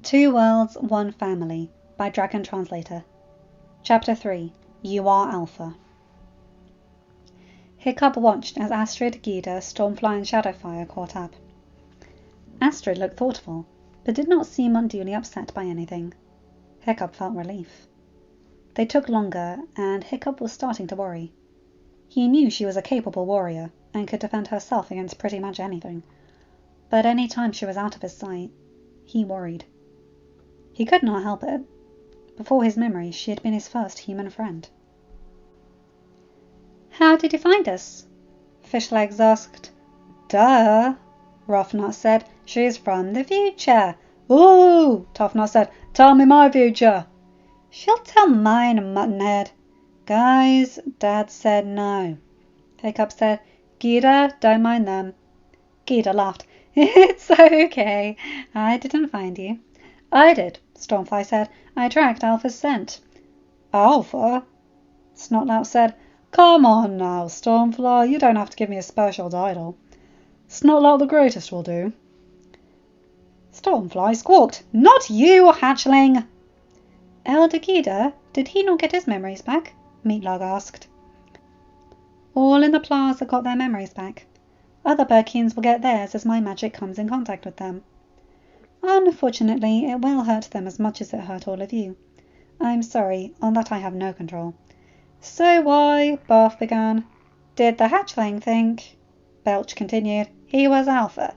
Two Worlds, One Family by Dragon Translator. Chapter 3. You Are Alpha. Hiccup watched as Astrid, Gyda, Stormfly and Shadowfire caught up. Astrid looked thoughtful, but did not seem unduly upset by anything. Hiccup felt relief. They took longer, and Hiccup was starting to worry. He knew she was a capable warrior, and could defend herself against pretty much anything, but any time she was out of his sight, he worried. He could not help it. Before his memory, she had been his first human friend. "How did you find us?" Fishlegs asked. "Duh," Roughnut said. "She's from the future." "Ooh," Toughnut said. "Tell me my future." "She'll tell mine, Muttonhead." "Guys," Dad said no. Hiccup said, "Gyda, don't mind them." Gyda laughed. "It's okay. I didn't find you." "I did," Stormfly said. "I tracked Alpha's scent." "Alpha?" Snotlout said. "Come on now, Stormfly. You don't have to give me a special title. Snotlout the Greatest will do." Stormfly squawked. "Not you, hatchling!" "Elder Gyda, did he not get his memories back?" Meatlug asked. "All in the plaza got their memories back. Other Burkians will get theirs as my magic comes in contact with them. Unfortunately, it will hurt them as much as it hurt all of you. I'm sorry, on that I have no control." "So why," Barf began. "Did the hatchling think?" Belch continued. "He was Alpha."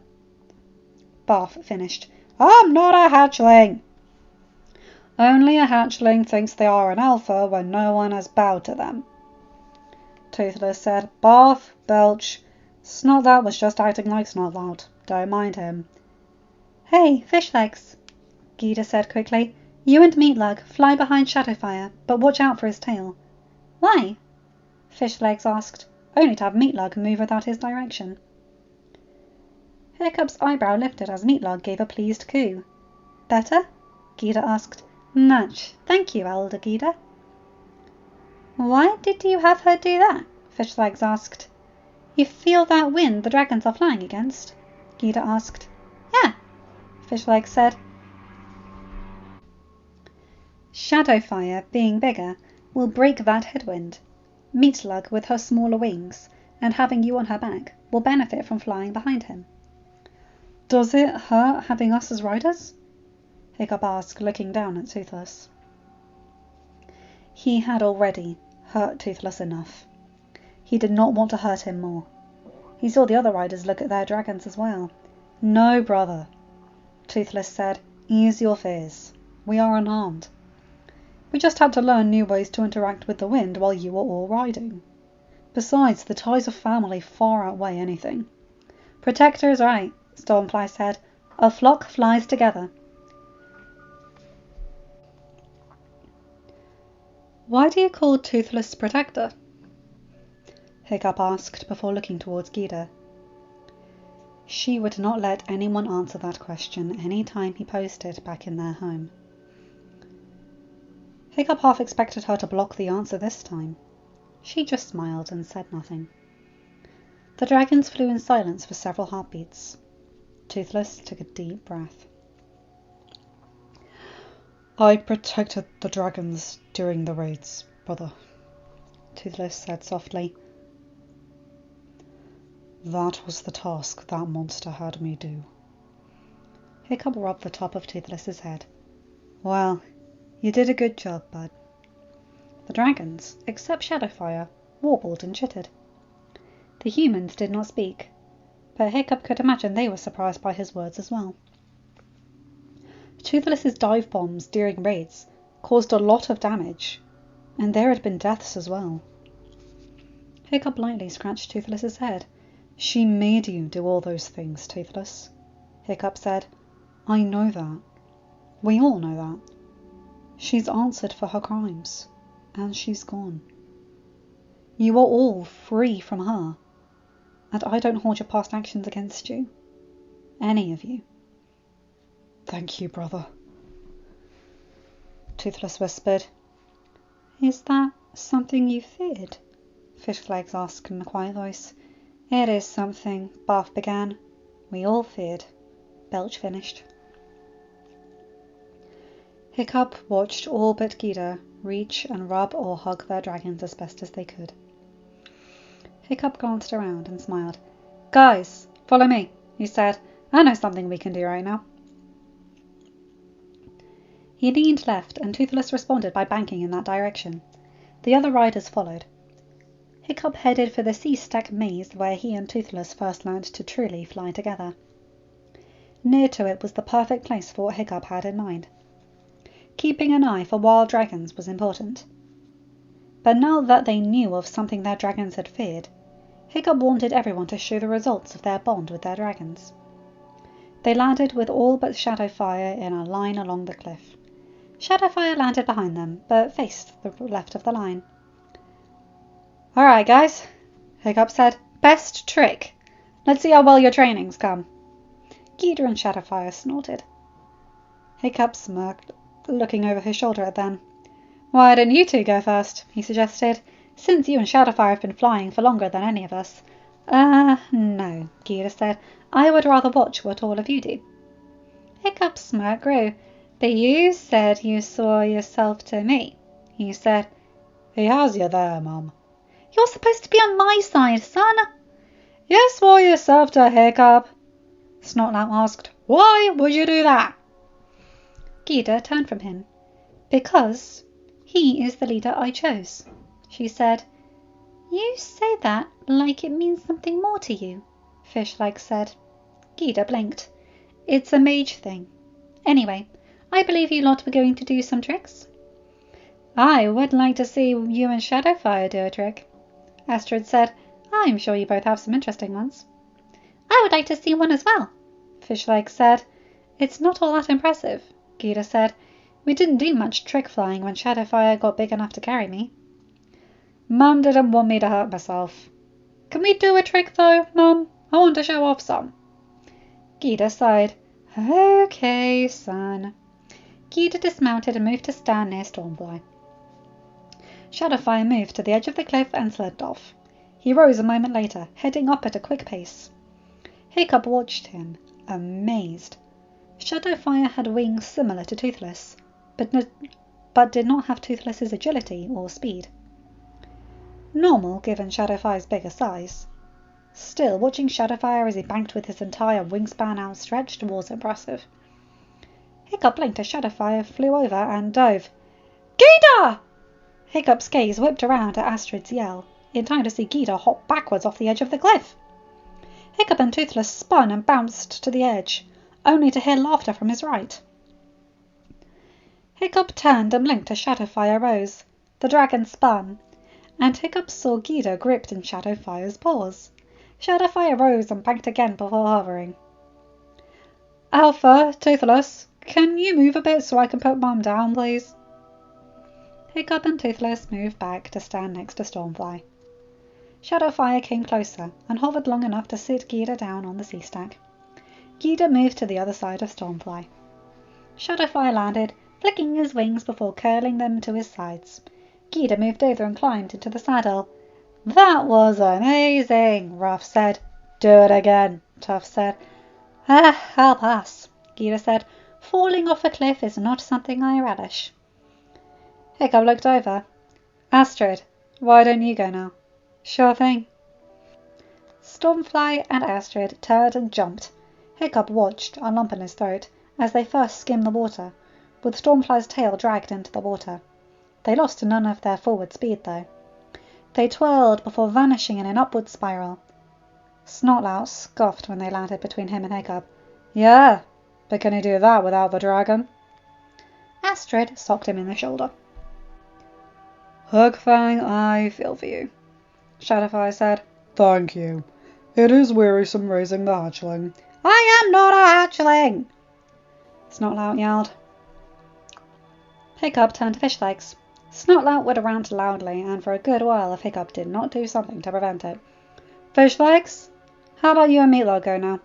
Barf finished. "I'm not a hatchling." "Only a hatchling thinks they are an Alpha when no one has bowed to them," Toothless said. "Barf, Belch, Snotlout was just acting like Snotlout. Don't mind him." "Hey, Fishlegs," Gyda said quickly. "You and Meatlug fly behind Shadowfire, but watch out for his tail." "Why?" Fishlegs asked, only to have Meatlug move without his direction. Hiccup's eyebrow lifted as Meatlug gave a pleased coo. "Better?" Gyda asked. "Much. Thank you, Elder Gyda." "Why did you have her do that?" Fishlegs asked. "You feel that wind the dragons are flying against?" Gyda asked. "Yeah," Fishlegs said. "Shadowfire, being bigger, will break that headwind. Meatlug, with her smaller wings, and having you on her back, will benefit from flying behind him." "Does it hurt having us as riders?" Hiccup asked, looking down at Toothless. He had already hurt Toothless enough. He did not want to hurt him more. He saw the other riders look at their dragons as well. "No, brother," Toothless said. "Ease your fears. We are unharmed. We just had to learn new ways to interact with the wind while you were all riding. Besides, the ties of family far outweigh anything." "Protector's right," Stormfly said. "A flock flies together." "Why do you call Toothless Protector?" Hiccup asked before looking towards Gyda. She would not let anyone answer that question any time he posed it back in their home. Hiccup half expected her to block the answer this time. She just smiled and said nothing. The dragons flew in silence for several heartbeats. Toothless took a deep breath. "I protected the dragons during the raids, brother," Toothless said softly. "That was the task that monster had me do." Hiccup rubbed the top of Toothless's head. "Well, you did a good job, bud." The dragons, except Shadowfire, warbled and chittered. The humans did not speak, but Hiccup could imagine they were surprised by his words as well. Toothless's dive bombs during raids caused a lot of damage, and there had been deaths as well. Hiccup lightly scratched Toothless's head. "She made you do all those things, Toothless," Hiccup said. "I know that. We all know that. She's answered for her crimes, and she's gone. You are all free from her, and I don't hold your past actions against you. Any of you." "Thank you, brother," Toothless whispered. "Is that something you feared?" Fishlegs asked in a quiet voice. "It is something," Barf began. "We all feared," Belch finished. Hiccup watched all but Gita reach and rub or hug their dragons as best as they could. Hiccup glanced around and smiled. "Guys, follow me," he said. "I know something we can do right now." He leaned left, and Toothless responded by banking in that direction. The other riders followed. Hiccup headed for the sea stack maze where he and Toothless first learned to truly fly together. Near to it was the perfect place for what Hiccup had in mind. Keeping an eye for wild dragons was important. But now that they knew of something their dragons had feared, Hiccup wanted everyone to show the results of their bond with their dragons. They landed with all but Shadowfire in a line along the cliff. Shadowfire landed behind them, but faced the left of the line. "All right, guys," Hiccup said. "Best trick. Let's see how well your training's come." Gita and Shadowfire snorted. Hiccup smirked, looking over his shoulder at them. "Why don't you two go first?" he suggested, "since you and Shadowfire have been flying for longer than any of us." No," Gita said. "I would rather watch what all of you do." Hiccup's smirk grew. "But you said you saw yourself to me," he said. "He has you there, Mum." "You're supposed to be on my side, son." "You swore yourself to Hiccup." Snotlout asked. "Why would you do that?" Gita turned from him. "Because he is the leader I chose," she said. "You say that like it means something more to you," Fishlike said. Gita blinked. "It's a mage thing. Anyway, I believe you lot were going to do some tricks." "I would like to see you and Shadowfire do a trick," Astrid said. "I'm sure you both have some interesting ones." "I would like to see one as well," Fishlike said. "It's not all that impressive," Gita said. "We didn't do much trick flying when Shadowfire got big enough to carry me." "Mum didn't want me to hurt myself." "Can we do a trick though, Mum? I want to show off some." Gita sighed. "Okay, son." Gita dismounted and moved to stand near Stormfly. Shadowfire moved to the edge of the cliff and slid off. He rose a moment later, heading up at a quick pace. Hiccup watched him, amazed. Shadowfire had wings similar to Toothless, but did not have Toothless's agility or speed. Normal, given Shadowfire's bigger size. Still, watching Shadowfire as he banked with his entire wingspan outstretched was impressive. Hiccup blinked as Shadowfire flew over and dove. "Gita!" Hiccup's gaze whipped around at Astrid's yell, in time to see Gita hop backwards off the edge of the cliff. Hiccup and Toothless spun and bounced to the edge, only to hear laughter from his right. Hiccup turned and blinked as Shadowfire rose. The dragon spun, and Hiccup saw Gita gripped in Shadowfire's paws. Shadowfire rose and banked again before hovering. "Alpha, Toothless, can you move a bit so I can put Mum down, please?" Hiccup and Toothless moved back to stand next to Stormfly. Shadowfire came closer and hovered long enough to sit Gita down on the sea stack. Gita moved to the other side of Stormfly. Shadowfire landed, flicking his wings before curling them to his sides. Gita moved over and climbed into the saddle. "That was amazing," Ruff said. "Do it again," Tuff said. I'll pass," Gita said. "Falling off a cliff is not something I relish." Hiccup looked over. "Astrid, why don't you go now?" "Sure thing." Stormfly and Astrid turned and jumped. Hiccup watched, a lump in his throat, as they first skimmed the water, with Stormfly's tail dragged into the water. They lost none of their forward speed, though. They twirled before vanishing in an upward spiral. Snotlout scoffed when they landed between him and Hiccup. "Yeah, but can he do that without the dragon?" Astrid socked him in the shoulder. "Hugfang, I feel for you," Shadowfire said. "Thank you. It is wearisome raising the hatchling." "I am not a hatchling!" Snotlout yelled. Hiccup turned to Fishlegs. Snotlout would rant loudly, and for a good while if Hiccup did not do something to prevent it. "Fishlegs, how about you and Meatlog go now?"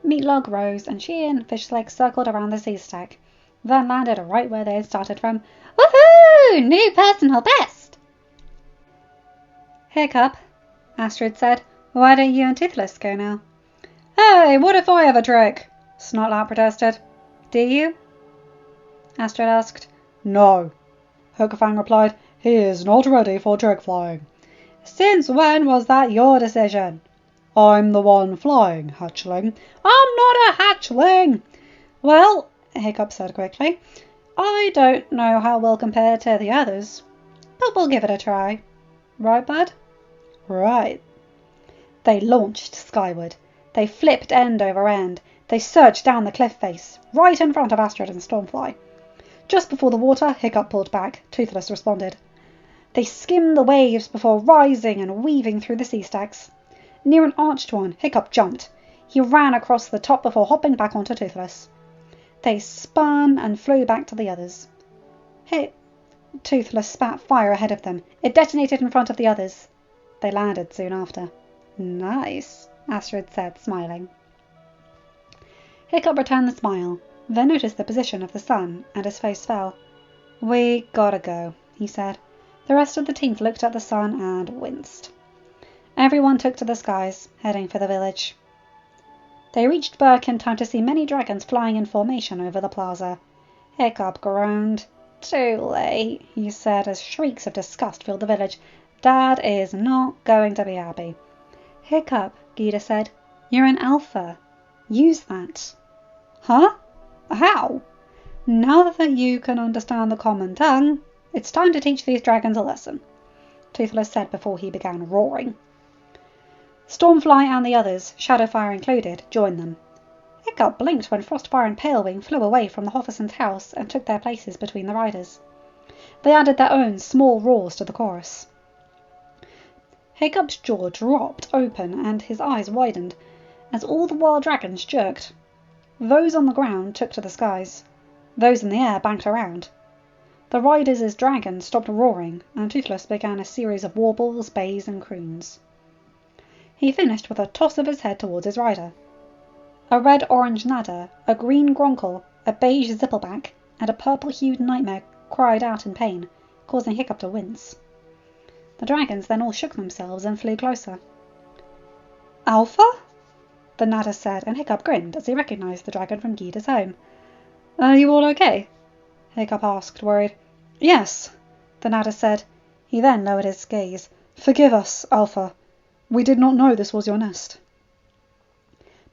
Meatlog rose, and she and Fishlegs circled around the sea stack, then landed right where they had started from. "Woohoo! New personal best!" "Hiccup," Astrid said, "why don't you and Toothless go now?" "Hey, what if I have a trick?" Snotlout protested. "Do you?" Astrid asked. No, Hookfang replied. He is not ready for drag flying. Since when was that your decision? I'm the one flying, hatchling. I'm not a hatchling. Well, Hiccup said quickly, I don't know how we'll compare to the others, but we'll give it a try. Right, bud? Right. They launched skyward. They flipped end over end. They surged down the cliff face, right in front of Astrid and Stormfly. Just before the water, Hiccup pulled back. Toothless responded. They skimmed the waves before rising and weaving through the sea stacks. Near an arched one, Hiccup jumped. He ran across the top before hopping back onto Toothless. They spun and flew back to the others. Toothless spat fire ahead of them. It detonated in front of the others. They landed soon after. Nice, Astrid said, smiling. Hiccup returned the smile, then noticed the position of the sun, and his face fell. We gotta go, he said. The rest of the team looked at the sun and winced. Everyone took to the skies, heading for the village. They reached Burke in time to see many dragons flying in formation over the plaza. Hiccup groaned. Too late, he said as shrieks of disgust filled the village. Dad is not going to be happy. Hiccup, Gita said. You're an alpha. Use that. Huh? How? Now that you can understand the common tongue, it's time to teach these dragons a lesson, Toothless said before he began roaring. Stormfly and the others, Shadowfire included, joined them. Hiccup blinked when Frostfire and Palewing flew away from the Hofferson's house and took their places between the riders. They added their own small roars to the chorus. Hiccup's jaw dropped open and his eyes widened as all the wild dragons jerked. Those on the ground took to the skies. Those in the air banked around. The riders' dragons stopped roaring, and Toothless began a series of warbles, bays, and croons. He finished with a toss of his head towards his rider. A red-orange Nada, a green Gronkle, a beige Zippleback, and a purple-hued Nightmare cried out in pain, causing Hiccup to wince. The dragons then all shook themselves and flew closer. Alpha? The Nada said, and Hiccup grinned as he recognized the dragon from Gita's home. Are you all okay? Hiccup asked, worried. Yes, the Nada said. He then lowered his gaze. Forgive us, Alpha. We did not know this was your nest.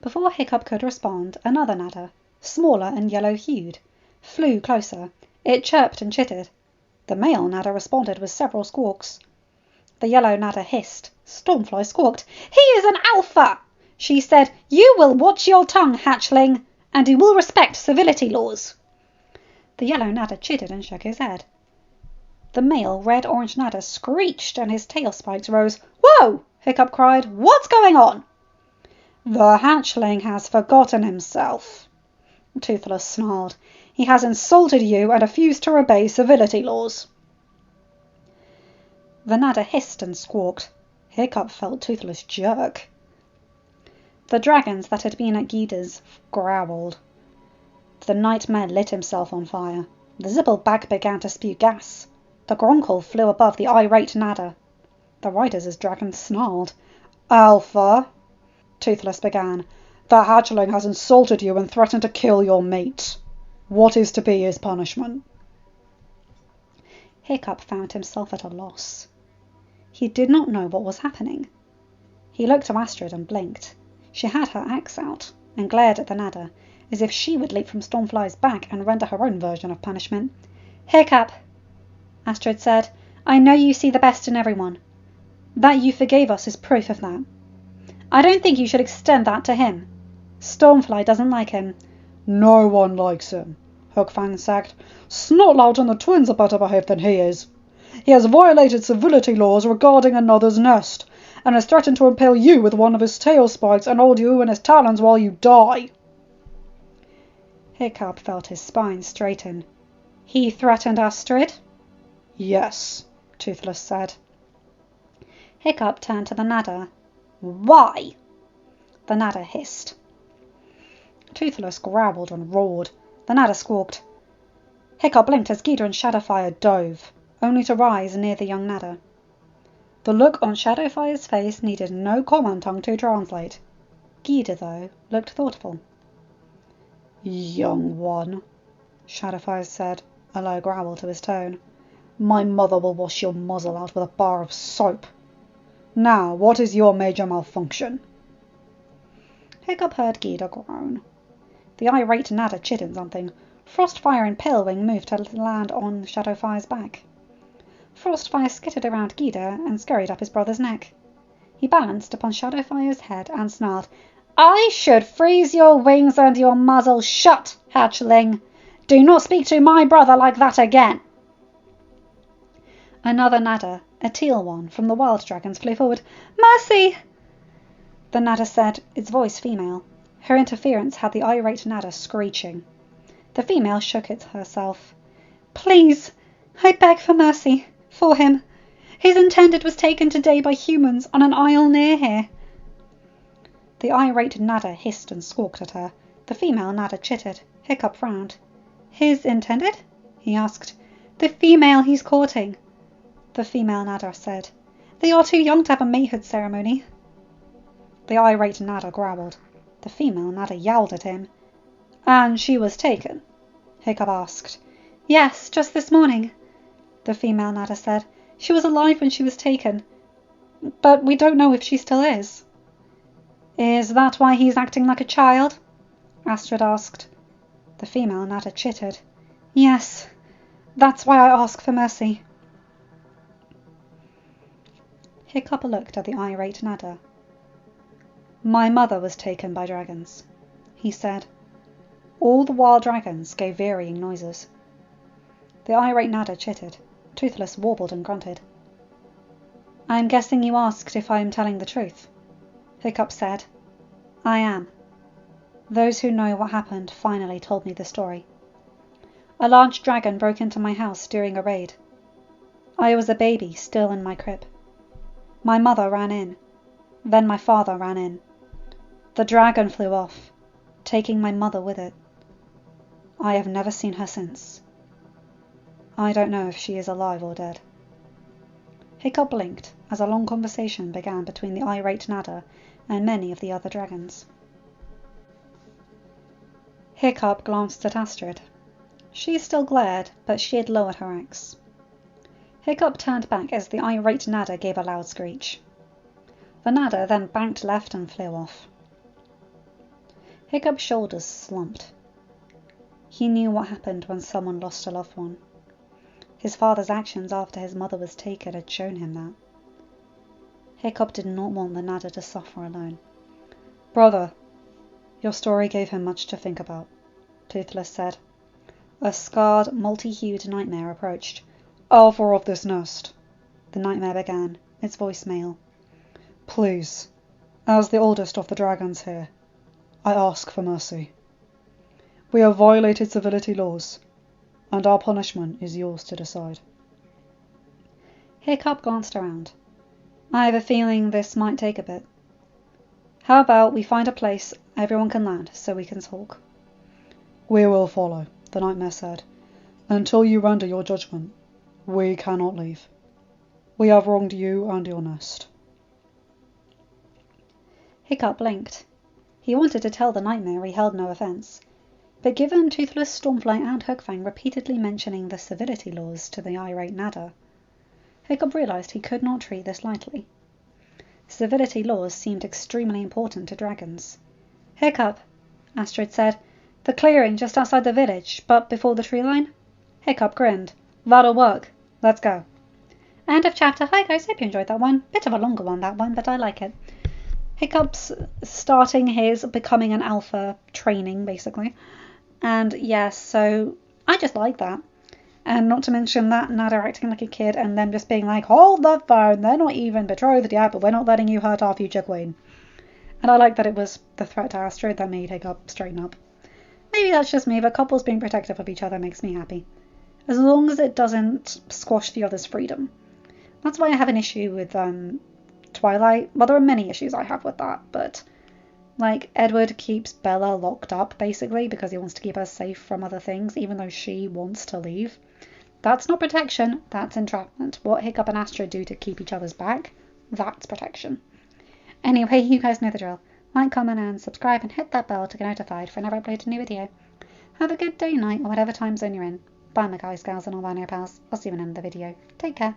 Before Hiccup could respond, another Nada, smaller and yellow-hued, flew closer. It chirped and chittered. The male Nada responded with several squawks. The yellow Nada hissed. Stormfly squawked. He is an alpha! She said, You will watch your tongue, hatchling, and you will respect civility laws. The yellow Nada chittered and shook his head. The male red-orange Nada screeched and his tail spikes rose. Whoa! Hiccup cried. What's going on? The hatchling has forgotten himself, Toothless snarled. He has insulted you and refused to obey civility laws. The Nada hissed and squawked. Hiccup felt Toothless jerk. The dragons that had been at Gita's growled. The Nightmare lit himself on fire. The Zippleback began to spew gas. The Gronkle flew above the irate Nada. The riders' dragons snarled. Alpha, Toothless began. The hatchling has insulted you and threatened to kill your mate. What is to be his punishment? Hiccup found himself at a loss. He did not know what was happening. He looked to Astrid and blinked. She had her axe out and glared at the Nada, as if she would leap from Stormfly's back and render her own version of punishment. Hiccup, Astrid said, I know you see the best in everyone. That you forgave us is proof of that. I don't think you should extend that to him. Stormfly doesn't like him. No one likes him, Hookfang sagged. Snotlout and the twins are better behaved than he is. He has violated civility laws regarding another's nest, and has threatened to impale you with one of his tail spikes and hold you in his talons while you die. Hiccup felt his spine straighten. He threatened Astrid? Yes, Toothless said. Hiccup turned to the Nada. Why? The Nada hissed. Toothless growled and roared. The Nada squawked. Hiccup blinked as Gita and Shadowfire dove, only to rise near the young Nada. The look on Shadowfire's face needed no common tongue to translate. Gita, though, looked thoughtful. Young one, Shadowfire said, a low growl to his tone. My mother will wash your muzzle out with a bar of soap. Now, what is your major malfunction? Hiccup heard Gita groan. The irate Nada chittered something. Frostfire and Palewing moved to land on Shadowfire's back. Frostfire skittered around Gita and scurried up his brother's neck. He balanced upon Shadowfire's head and snarled, I should freeze your wings and your muzzle shut, hatchling. Do not speak to my brother like that again. Another Nada, a teal one, from the wild dragons flew forward. Mercy! The Nada said, its voice female. Her interference had the irate Nada screeching. The female shook herself. Please, I beg for mercy, for him. His intended was taken today by humans on an isle near here. The irate Nada hissed and squawked at her. The female Nada chittered. Hiccup frowned. His intended? He asked. The female he's courting. The female Nada said. They are too young to have a matehood ceremony. The irate Nada growled. The female Nada yowled at him. And she was taken? Hiccup asked. Yes, just this morning. The female Nada said. She was alive when she was taken. But we don't know if she still is. Is that why he's acting like a child? Astrid asked. The female Nada chittered. Yes, that's why I ask for mercy. Hiccup looked at the irate Nada. My mother was taken by dragons, he said. All the wild dragons gave varying noises. The irate Nada chittered. Toothless warbled and grunted. I'm guessing you asked if I am telling the truth. Hiccup said. I am. Those who know what happened finally told me the story. A large dragon broke into my house during a raid. I was a baby, still in my crib. My mother ran in. Then my father ran in. The dragon flew off, taking my mother with it. I have never seen her since. I don't know if she is alive or dead. Hiccup blinked as a long conversation began between the irate Nada and many of the other dragons. Hiccup glanced at Astrid. She still glared, but she had lowered her axe. Hiccup turned back as the irate Nada gave a loud screech. The Nada then banked left and flew off. Hiccup's shoulders slumped. He knew what happened when someone lost a loved one. His father's actions after his mother was taken had shown him that. Hiccup did not want the Nada to suffer alone. Brother, your story gave him much to think about, Toothless said. A scarred, multi-hued nightmare approached. Alpha of this nest, the nightmare began, its voice male. Please, as the oldest of the dragons here, I ask for mercy. We have violated civility laws, and our punishment is yours to decide. Hiccup glanced around. I have a feeling this might take a bit. How about we find a place everyone can land so we can talk? We will follow, the nightmare said. Until you render your judgment, we cannot leave. We have wronged you and your nest. Hiccup blinked. He wanted to tell the nightmare he held no offence, but given Toothless, Stormfly and Hookfang repeatedly mentioning the civility laws to the irate Nada, Hiccup realised he could not treat this lightly. Civility laws seemed extremely important to dragons. Hiccup, Astrid said. The clearing just outside the village, but before the tree line? Hiccup grinned. That'll work. Let's go. End of chapter. Hi guys, hope you enjoyed that one. Bit of a longer one, that one, but I like it. Hiccup's starting his becoming an alpha training, basically. And yes, so I just like that. And not to mention that Nada acting like a kid and them just being like, hold the phone, they're not even betrothed yet, but we're not letting you hurt our future queen. And I like that it was the threat to Astrid that made Hiccup straighten up. Maybe that's just me, but couples being protective of each other makes me happy. As long as it doesn't squash the other's freedom. That's why I have an issue with Twilight. Well, there are many issues I have with that, but like Edward keeps Bella locked up basically because he wants to keep her safe from other things, even though she wants to leave. That's not protection, that's entrapment. What Hiccup and Astrid do to keep each other's back, that's protection. Anyway, you guys know the drill. Like, comment and subscribe and hit that bell to get notified whenever I upload a new video. Have a good day, night, or whatever time zone you're in. Bye, my guys, gals, and all my pals. I'll see you in another video. Take care.